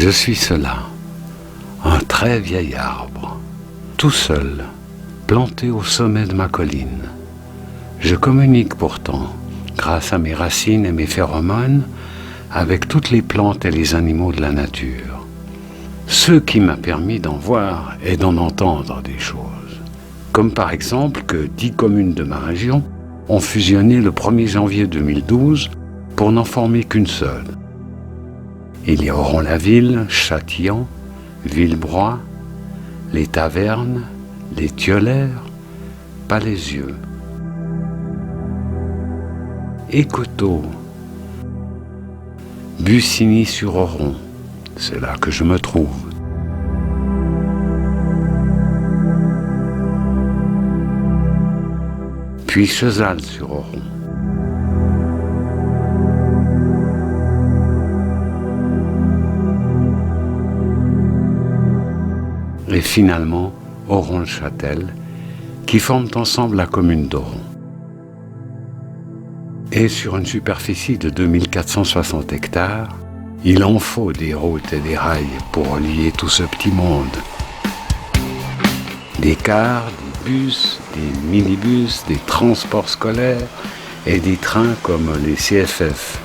Je suis cela, un très vieil arbre, tout seul, planté au sommet de ma colline. Je communique pourtant, grâce à mes racines et mes phéromones, avec toutes les plantes et les animaux de la nature. Ce qui m'a permis d'en voir et d'en entendre des choses. Comme par exemple que 10 communes de ma région ont fusionné le 1er janvier 2012 pour n'en former qu'une seule. Il y auront la ville, Châtillon, Villebroye, les Tavernes, les Thiolaires, Palaisieux. Écoteaux, Bussigny-sur-Oron, c'est là que je me trouve. Puis Chezal-sur-Oron. Et finalement, Oron-le-Châtel, qui forment ensemble la commune d'Oron. Et sur une superficie de 2460 hectares, il en faut des routes et des rails pour relier tout ce petit monde. Des cars, des bus, des minibus, des transports scolaires et des trains comme les CFF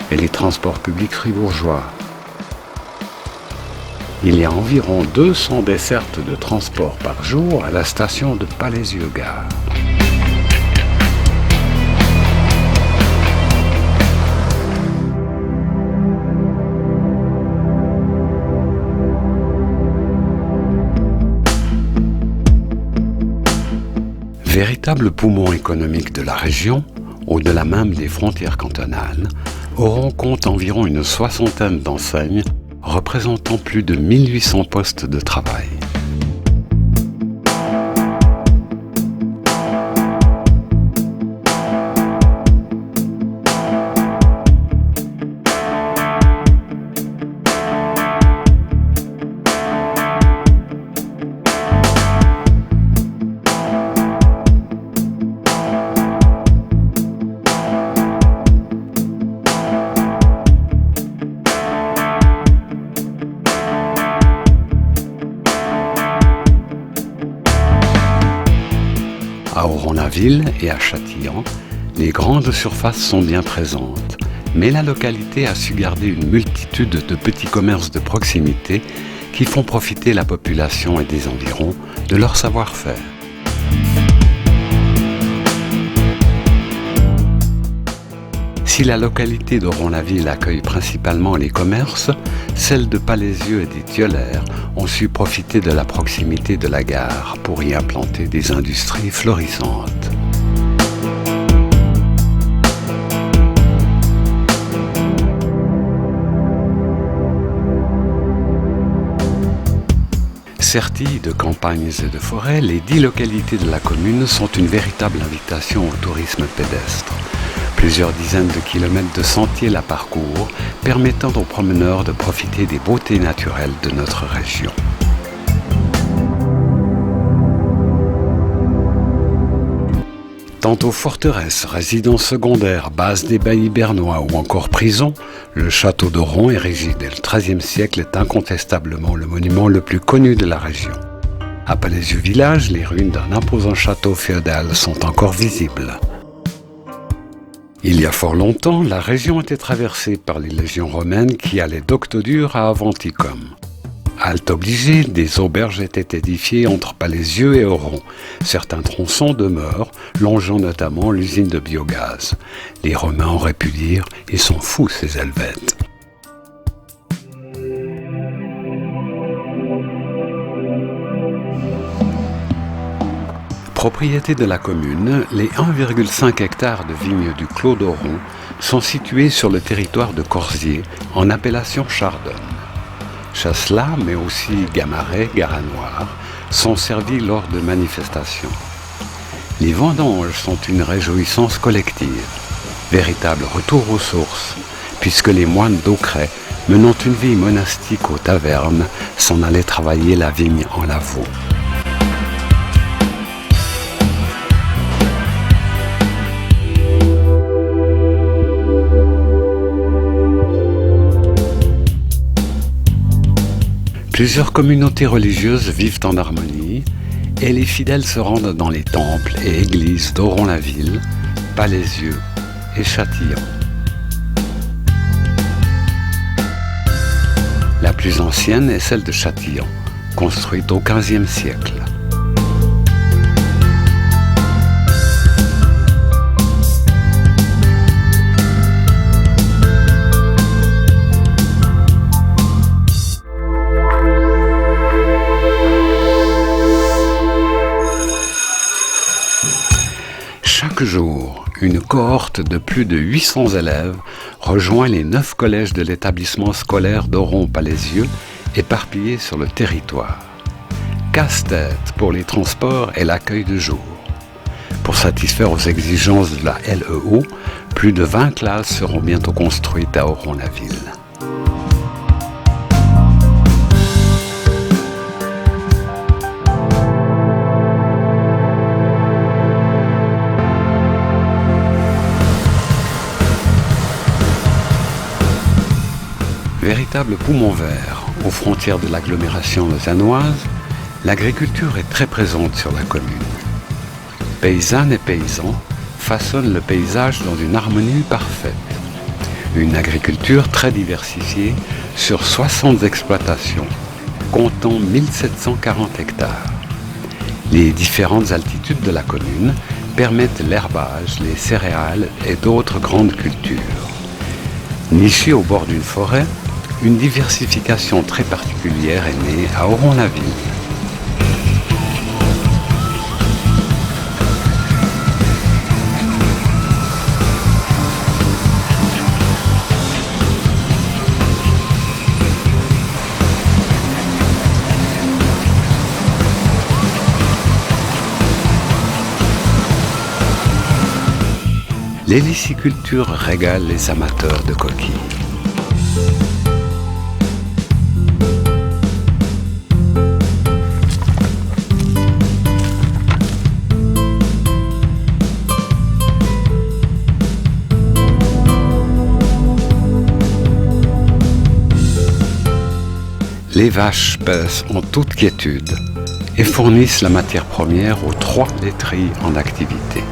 et les transports publics fribourgeois. Il y a environ 200 dessertes de transport par jour à la station de Palaisieux-Gare. Véritable poumon économique de la région, au-delà même des frontières cantonales, Oron compte environ une soixantaine d'enseignes représentant plus de 1800 postes de travail. À Oron-la-Ville et à Châtillon, les grandes surfaces sont bien présentes, mais la localité a su garder une multitude de petits commerces de proximité qui font profiter la population et des environs de leur savoir-faire. Si la localité d'Oron-la-Ville accueille principalement les commerces, celles de Palaisieux et des Thiolaires ont su profiter de la proximité de la gare pour y implanter des industries florissantes. Serties de campagnes et de forêts, les 10 localités de la commune sont une véritable invitation au tourisme pédestre. Plusieurs dizaines de kilomètres de sentiers la parcourent, permettant aux promeneurs de profiter des beautés naturelles de notre région. Tantôt forteresse, résidence secondaire, base des baillis bernois ou encore prison, le château d'Oron, érigé dès le XIIIe siècle, est incontestablement le monument le plus connu de la région. À Palaisieux village, les ruines d'un imposant château féodal sont encore visibles. Il y a fort longtemps, la région était traversée par les légions romaines qui allaient d'Octodure à Aventicum. Halte obligée, des auberges étaient édifiées entre Palaisieux et Oron. Certains tronçons demeurent, longeant notamment l'usine de biogaz. Les Romains auraient pu dire « ils sont fous ces Helvètes ». Propriété de la commune, les 1,5 hectares de vignes du Clos d'Oron sont situés sur le territoire de Corzier, en appellation Chardonne. Chasselas, mais aussi Gamaret, Garanoir, sont servis lors de manifestations. Les vendanges sont une réjouissance collective, véritable retour aux sources, puisque les moines d'Aucret, menant une vie monastique aux tavernes, s'en allaient travailler la vigne en Lavaux. Plusieurs communautés religieuses vivent en harmonie et les fidèles se rendent dans les temples et églises d'Oron-la-Ville, Palaisieux et Châtillon. La plus ancienne est celle de Châtillon, construite au XVe siècle. Chaque jour, une cohorte de plus de 800 élèves rejoint les 9 collèges de l'établissement scolaire d'Oron-Palaisieux éparpillés sur le territoire. Casse-tête pour les transports et l'accueil de jour. Pour satisfaire aux exigences de la LEO, plus de 20 classes seront bientôt construites à Oron-la-Ville. Véritable poumon vert aux frontières de l'agglomération lausannoise, l'agriculture est très présente sur la commune. Paysannes et paysans façonnent le paysage dans une harmonie parfaite. Une agriculture très diversifiée sur 60 exploitations, comptant 1740 hectares. Les différentes altitudes de la commune permettent l'herbage, les céréales et d'autres grandes cultures. Nichée au bord d'une forêt, une diversification très particulière est née à Oron-la-Ville. L'héliciculture régale les amateurs de coquilles. Les vaches paissent en toute quiétude et fournissent la matière première aux 3 laiteries en activité.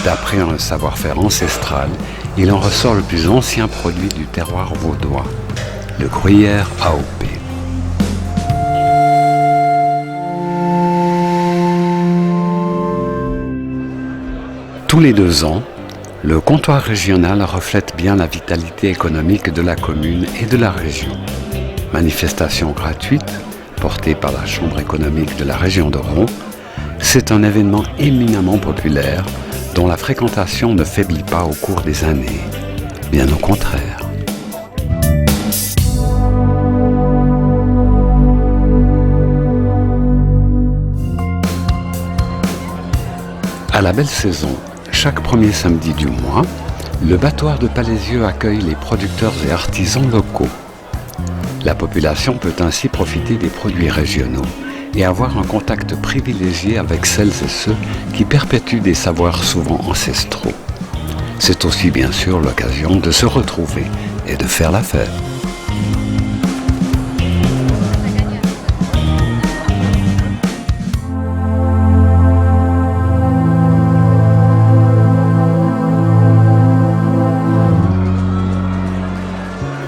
D'après un savoir-faire ancestral, il en ressort le plus ancien produit du terroir vaudois, le gruyère AOP. Tous les 2 ans, le comptoir régional reflète bien la vitalité économique de la commune et de la région. Manifestation gratuite, portée par la Chambre économique de la région d'Oron, c'est un événement éminemment populaire dont la fréquentation ne faiblit pas au cours des années, bien au contraire. À la belle saison, chaque premier samedi du mois, le battoir de Palaisieux accueille les producteurs et artisans locaux. La population peut ainsi profiter des produits régionaux et avoir un contact privilégié avec celles et ceux qui perpétuent des savoirs souvent ancestraux. C'est aussi bien sûr l'occasion de se retrouver et de faire la fête.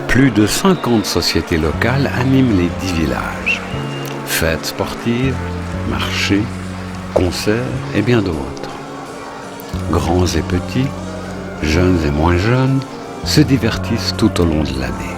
Plus de 50 sociétés locales animent les 10 villages. Fêtes sportives, marchés, concerts et bien d'autres. Grands et petits, jeunes et moins jeunes, se divertissent tout au long de l'année.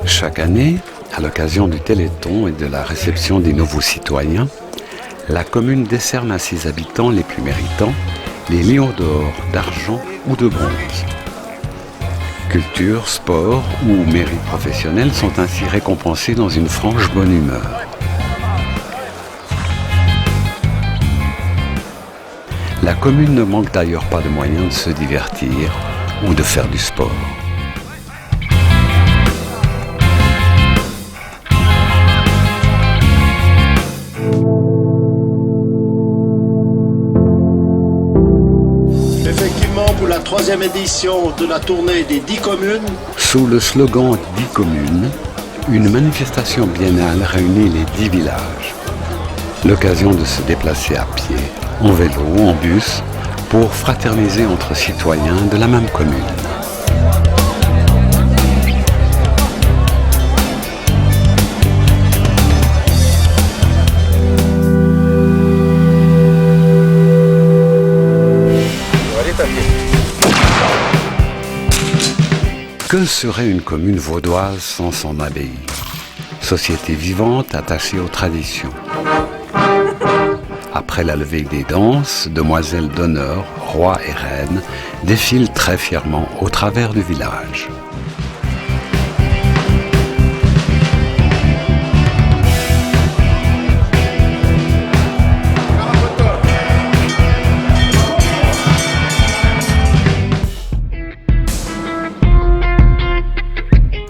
Chaque année, à l'occasion du Téléthon et de la réception des nouveaux citoyens, la commune décerne à ses habitants les plus méritants les lions d'or, d'argent ou de bronze. Culture, sport ou mérite professionnel sont ainsi récompensés dans une franche bonne humeur. La commune ne manque d'ailleurs pas de moyens de se divertir ou de faire du sport. Effectivement, pour la 3e édition de la tournée des 10 communes, sous le slogan 10 communes, une manifestation biennale réunit les 10 villages. L'occasion de se déplacer à pied, en vélo ou en bus, pour fraterniser entre citoyens de la même commune. Que serait une commune vaudoise sans son abbaye? Société vivante attachée aux traditions. Après la levée des danses, demoiselles d'honneur, rois et reines défilent très fièrement au travers du village.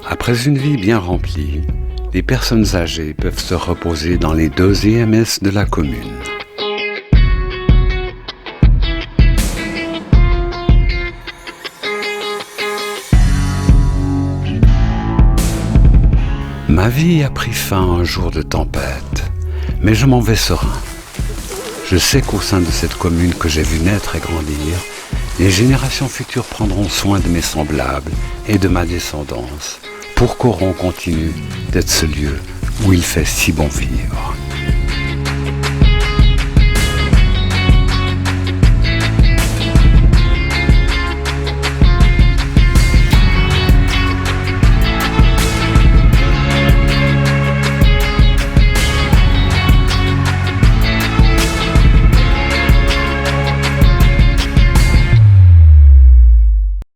Après une vie bien remplie, les personnes âgées peuvent se reposer dans les 2 EMS de la commune. Ma vie a pris fin un jour de tempête, mais je m'en vais serein. Je sais qu'au sein de cette commune que j'ai vu naître et grandir, les générations futures prendront soin de mes semblables et de ma descendance, pour qu'Oron continue d'être ce lieu où il fait si bon vivre.